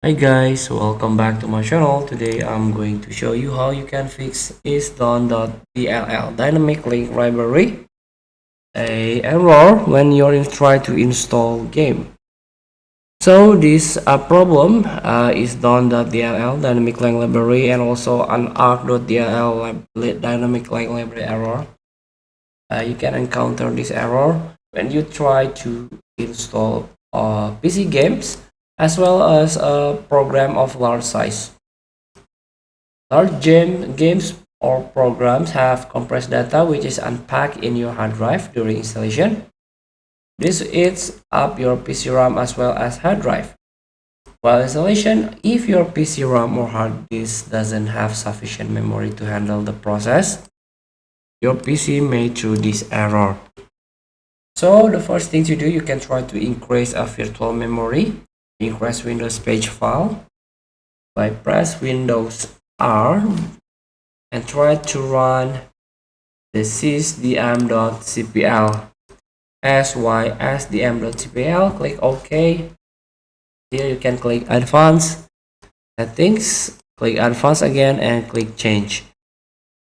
Hi guys, welcome back to my channel. Today I'm going to show you how you can fix Isdone DLL dynamic link library a error when you're try to install game. So this problem is Isdone.dll dynamic link library and also an arc.dll dynamic link library error. You can encounter this error when you try to install PC games as well as a program of large size. Large games or programs have compressed data which is unpacked in your hard drive during installation. This eats up your PC RAM as well as hard drive. While installation, if your PC RAM or hard disk doesn't have sufficient memory to handle the process, your PC may throw this error. So the first thing to do, you can try to increase a virtual memory. Increase Windows page file by press Windows R and try to run the sysdm.cpl sysdm.cpl. Click OK. Here you can click Advanced Settings, click Advanced again and click Change.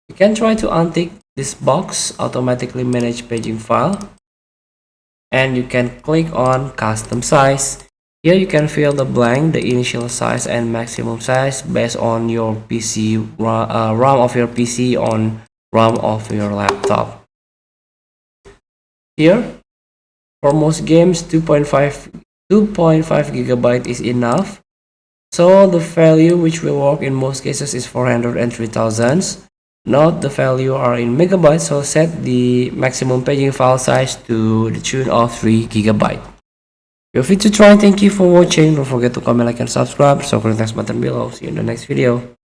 You can try to untick this box, automatically manage paging file, and you can click on Custom Size. Here you can fill the blank, the initial size and maximum size based on your PC RAM of your PC on RAM of your laptop. Here, for most games, 2.5 gigabyte is enough. So the value which will work in most cases is 403,000. Note the value are in megabytes, so set the maximum paging file size to the tune of 3 gigabyte. Feel free to try. Thank you for watching. Don't forget to comment, like, and subscribe. So click the next button below. See you in the next video.